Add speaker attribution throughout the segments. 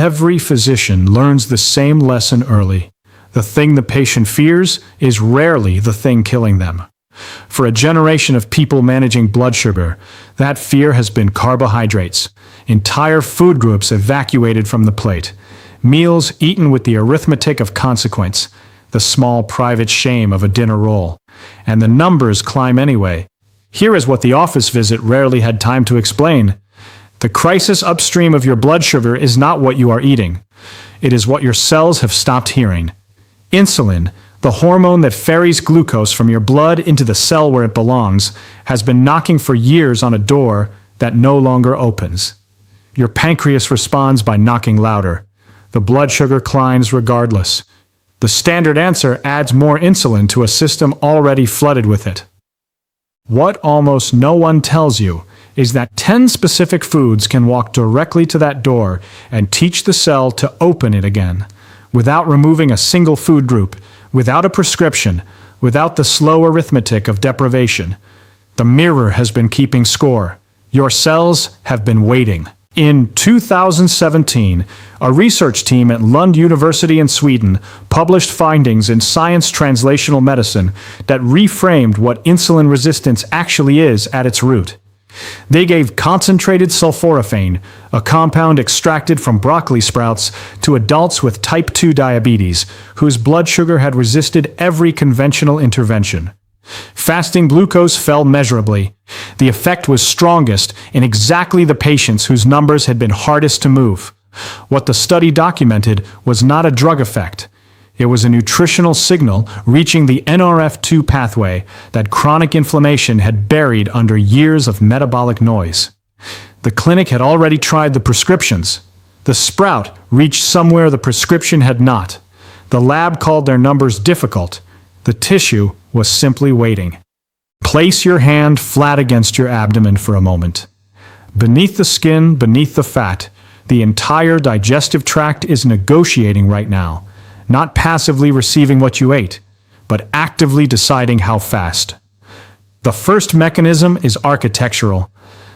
Speaker 1: Every physician learns the same lesson early. The thing the patient fears is rarely the thing killing them. For a generation of people managing blood sugar, that fear has been carbohydrates. Entire food groups evacuated from the plate. Meals eaten with the arithmetic of consequence, the small private shame of a dinner roll. And the numbers climb anyway. Here is what the office visit rarely had time to explain. The crisis upstream of your blood sugar is not what you are eating. It is what your cells have stopped hearing. Insulin, the hormone that ferries glucose from your blood into the cell where it belongs, has been knocking for years on a door that no longer opens. Your pancreas responds by knocking louder. The blood sugar climbs regardless. The standard answer adds more insulin to a system already flooded with it. What almost no one tells you is that 10 specific foods can walk directly to that door and teach the cell to open it again, without removing a single food group, without a prescription, without the slow arithmetic of deprivation. The mirror has been keeping score. Your cells have been waiting. In 2017, a research team at Lund University in Sweden published findings in Science Translational Medicine that reframed what insulin resistance actually is at its root. They gave concentrated sulforaphane, a compound extracted from broccoli sprouts, to adults with type 2 diabetes, whose blood sugar had resisted every conventional intervention. Fasting glucose fell measurably. The effect was strongest in exactly the patients whose numbers had been hardest to move. What the study documented was not a drug effect. It was a nutritional signal reaching the NRF2 pathway that chronic inflammation had buried under years of metabolic noise. The clinic had already tried the prescriptions. The sprout reached somewhere the prescription had not. The lab called their numbers difficult. The tissue was simply waiting. Place your hand flat against your abdomen for a moment. Beneath the skin, beneath the fat, the entire digestive tract is negotiating right now, not passively receiving what you ate, but actively deciding how fast. The first mechanism is architectural.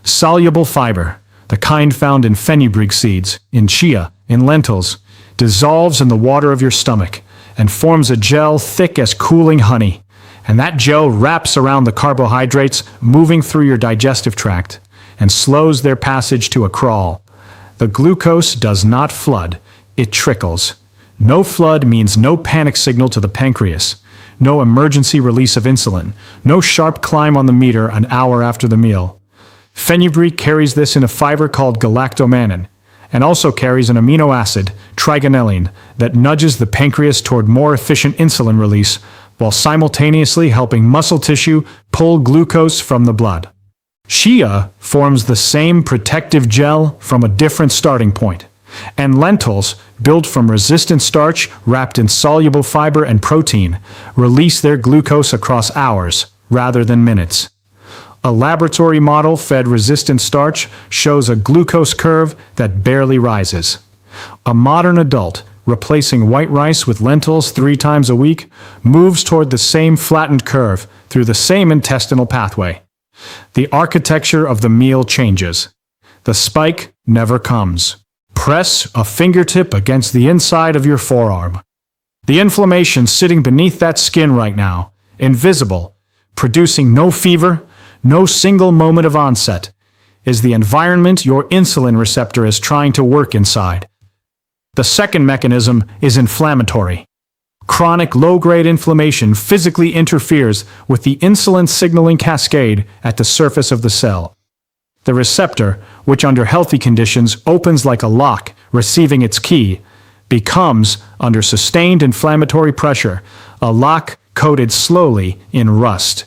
Speaker 1: Soluble fiber, the kind found in fenugreek seeds, in chia, in lentils, dissolves in the water of your stomach and forms a gel thick as cooling honey. And that gel wraps around the carbohydrates moving through your digestive tract and slows their passage to a crawl. The glucose does not flood, it trickles. No flood means no panic signal to the pancreas, no emergency release of insulin, no sharp climb on the meter an hour after the meal. Fenugreek carries this in a fiber called galactomannan, and also carries an amino acid, trigonelline, that nudges the pancreas toward more efficient insulin release, while simultaneously helping muscle tissue pull glucose from the blood. Chia forms the same protective gel from a different starting point, and lentils, built from resistant starch wrapped in soluble fiber and protein, release their glucose across hours rather than minutes. A laboratory model fed resistant starch shows a glucose curve that barely rises. A modern adult, replacing white rice with lentils 3 times a week, moves toward the same flattened curve through the same intestinal pathway. The architecture of the meal changes. The spike never comes. Press a fingertip against the inside of your forearm. The inflammation sitting beneath that skin right now, invisible, producing no fever, no single moment of onset, is the environment your insulin receptor is trying to work inside. The second mechanism is inflammatory. Chronic low-grade inflammation physically interferes with the insulin signaling cascade at the surface of the cell. The receptor, which under healthy conditions opens like a lock receiving its key, becomes, under sustained inflammatory pressure, a lock coated slowly in rust.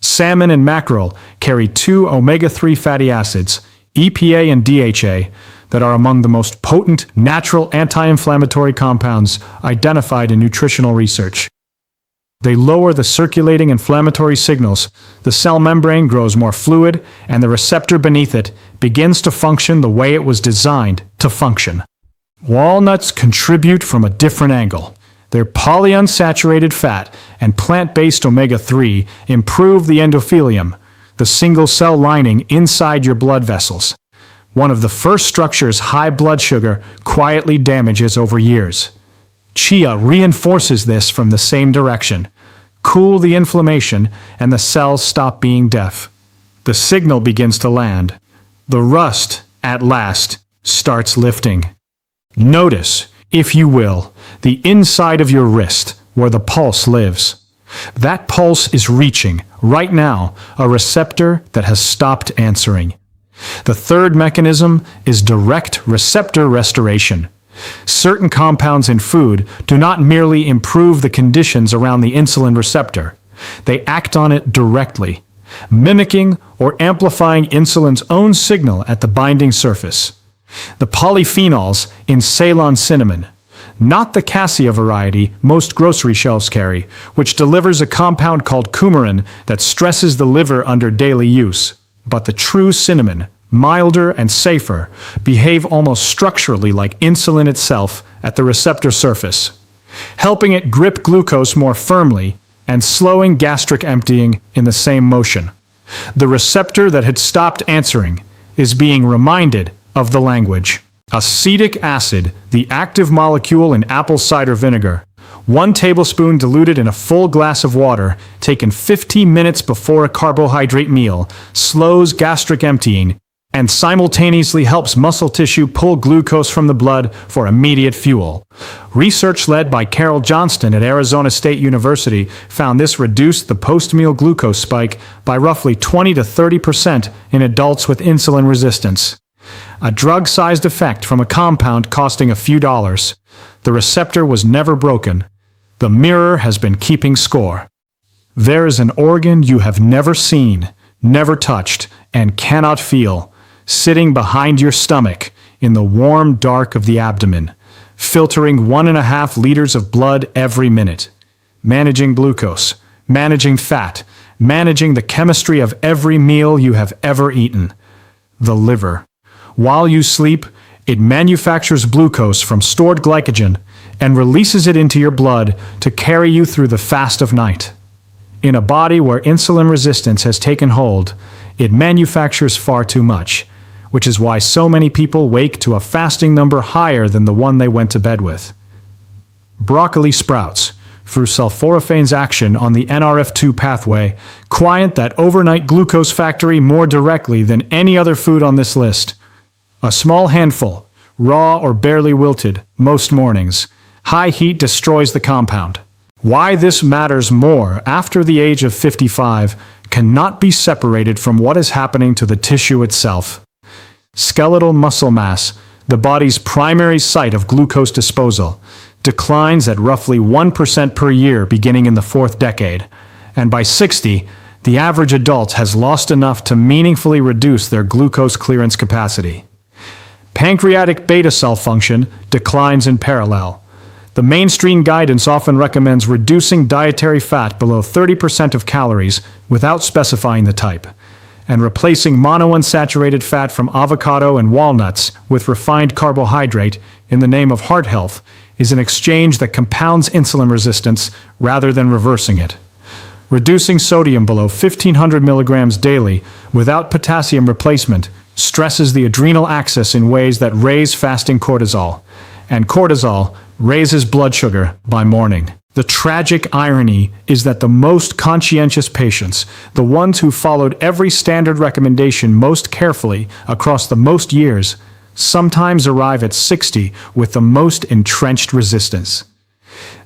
Speaker 1: Salmon and mackerel carry 2 omega-3 fatty acids, EPA and DHA, that are among the most potent natural anti-inflammatory compounds identified in nutritional research. They lower the circulating inflammatory signals, the cell membrane grows more fluid, and the receptor beneath it begins to function the way it was designed to function. Walnuts contribute from a different angle. Their polyunsaturated fat and plant-based omega-3 improve the endothelium, the single-cell lining inside your blood vessels. one of the first structures high blood sugar quietly damages over years. Chia reinforces this from the same direction. Cool the inflammation, and the cells stop being deaf. The signal begins to land. The rust, at last, starts lifting. Notice, if you will, the inside of your wrist, where the pulse lives. That pulse is reaching, right now, a receptor that has stopped answering. The third mechanism is direct receptor restoration. Certain compounds in food do not merely improve the conditions around the insulin receptor. They act on it directly, mimicking or amplifying insulin's own signal at the binding surface. The polyphenols in Ceylon cinnamon, not the cassia variety most grocery shelves carry, which delivers a compound called coumarin that stresses the liver under daily use, but the true cinnamon, milder and safer, behave almost structurally like insulin itself at the receptor surface, helping it grip glucose more firmly and slowing gastric emptying in the same motion. The receptor that had stopped answering is being reminded of the language. Acetic acid, the active molecule in apple cider vinegar, 1 tablespoon diluted in a full glass of water, taken 15 minutes before a carbohydrate meal, slows gastric emptying and simultaneously helps muscle tissue pull glucose from the blood for immediate fuel. Research led by Carol Johnston at Arizona State University found this reduced the post-meal glucose spike by roughly 20 to 30% in adults with insulin resistance. A drug-sized effect from a compound costing a few dollars. The receptor was never broken. The mirror has been keeping score. There is an organ you have never seen, never touched, and cannot feel, sitting behind your stomach in the warm dark of the abdomen, filtering 1.5 liters of blood every minute, managing glucose, managing fat, managing the chemistry of every meal you have ever eaten. The liver. While you sleep, it manufactures glucose from stored glycogen and releases it into your blood to carry you through the fast of night. In a body where insulin resistance has taken hold, it manufactures far too much, which is why so many people wake to a fasting number higher than the one they went to bed with. Broccoli sprouts, through sulforaphane's action on the NRF2 pathway, quiet that overnight glucose factory more directly than any other food on this list. A small handful, raw or barely wilted, most mornings. High heat destroys the compound. Why this matters more after the age of 55 cannot be separated from what is happening to the tissue itself. Skeletal muscle mass, the body's primary site of glucose disposal, declines at roughly 1% per year beginning in the 4th decade, and by 60, the average adult has lost enough to meaningfully reduce their glucose clearance capacity. Pancreatic beta cell function declines in parallel. The mainstream guidance often recommends reducing dietary fat below 30% of calories without specifying the type, and replacing monounsaturated fat from avocado and walnuts with refined carbohydrate in the name of heart health is an exchange that compounds insulin resistance rather than reversing it. Reducing sodium below 1,500 milligrams daily without potassium replacement stresses the adrenal axis in ways that raise fasting cortisol, and cortisol raises blood sugar by morning. The tragic irony is that the most conscientious patients, the ones who followed every standard recommendation most carefully across the most years, sometimes arrive at 60 with the most entrenched resistance.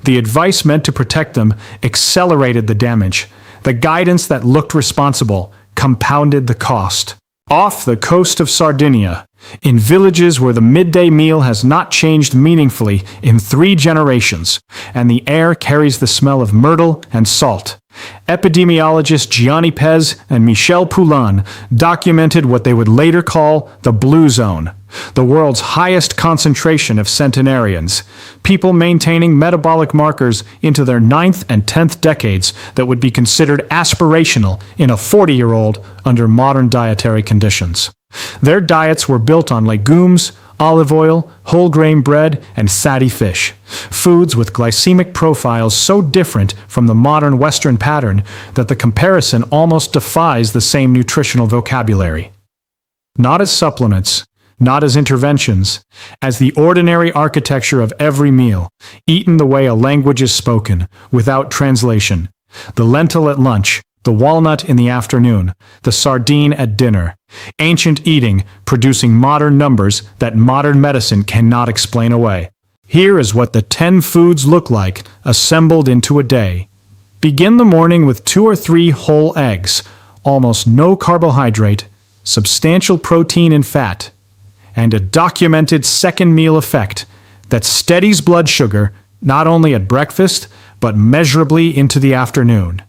Speaker 1: The advice meant to protect them accelerated the damage. The guidance that looked responsible compounded the cost. Off the coast of Sardinia, in villages where the midday meal has not changed meaningfully in 3 generations, and the air carries the smell of myrtle and salt, epidemiologists Gianni Pez and Michel Poulain documented what they would later call the Blue Zone, the world's highest concentration of centenarians, people maintaining metabolic markers into their 9th and 10th decades that would be considered aspirational in a 40-year-old under modern dietary conditions. Their diets were built on legumes, olive oil, whole grain bread, and fatty fish, foods with glycemic profiles so different from the modern Western pattern that the comparison almost defies the same nutritional vocabulary. Not as supplements, not as interventions, as the ordinary architecture of every meal, eaten the way a language is spoken, without translation. The lentil at lunch, the walnut in the afternoon, the sardine at dinner. Ancient eating producing modern numbers that modern medicine cannot explain away. Here is what the 10 foods look like, assembled into a day. Begin the morning with 2 or 3 whole eggs, almost no carbohydrate, substantial protein and fat, and a documented second meal effect that steadies blood sugar not only at breakfast, but measurably into the afternoon.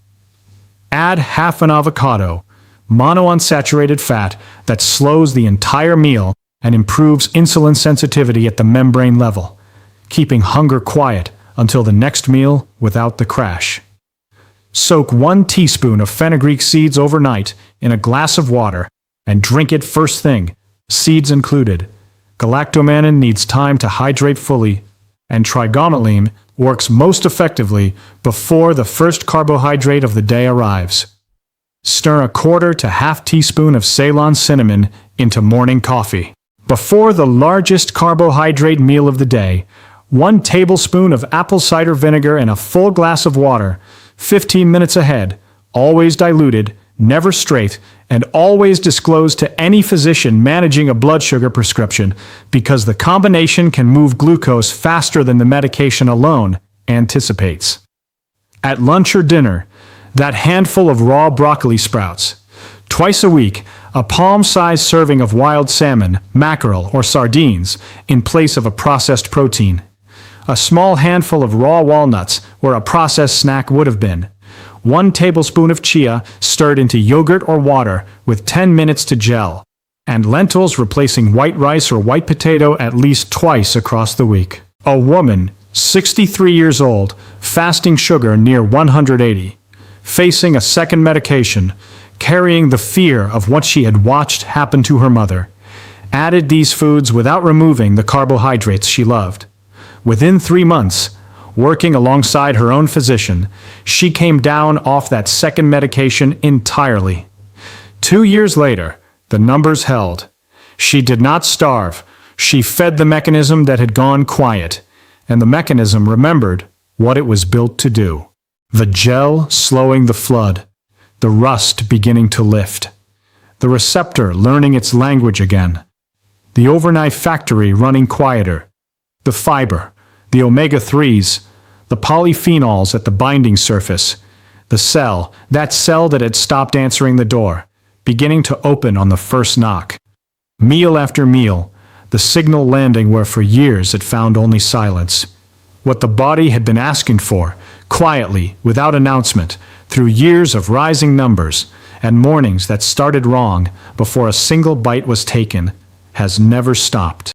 Speaker 1: Add half an avocado, monounsaturated fat that slows the entire meal and improves insulin sensitivity at the membrane level, keeping hunger quiet until the next meal without the crash. Soak 1 teaspoon of fenugreek seeds overnight in a glass of water and drink it first thing, seeds included. Galactomannan needs time to hydrate fully, and trigonoline works most effectively before the first carbohydrate of the day arrives. Stir a 1/4 to 1/2 teaspoon of Ceylon cinnamon into morning coffee. Before the largest carbohydrate meal of the day, 1 tablespoon of apple cider vinegar in a full glass of water, 15 minutes ahead, always diluted, never straight, and always disclosed to any physician managing a blood sugar prescription, because the combination can move glucose faster than the medication alone anticipates. At lunch or dinner, that handful of raw broccoli sprouts. Twice a week, a palm-sized serving of wild salmon, mackerel, or sardines in place of a processed protein. A small handful of raw walnuts where a processed snack would have been. 1 tablespoon of chia stirred into yogurt or water with 10 minutes to gel. And lentils replacing white rice or white potato at least twice across the week. A woman, 63 years old, fasting sugar near 180. Facing a second medication, carrying the fear of what she had watched happen to her mother. Added these foods without removing the carbohydrates she loved. Within 3 months, working alongside her own physician, she came down off that second medication entirely. 2 years later, the numbers held. She did not starve. She fed the mechanism that had gone quiet, and the mechanism remembered what it was built to do. The gel slowing the flood, the rust beginning to lift, the receptor learning its language again, the overnight factory running quieter, the fiber, the omega-3s, the polyphenols at the binding surface, the cell, that cell that had stopped answering the door, beginning to open on the first knock. Meal after meal, the signal landing where for years it found only silence. What the body had been asking for, quietly, without announcement, through years of rising numbers and mornings that started wrong before a single bite was taken, has never stopped.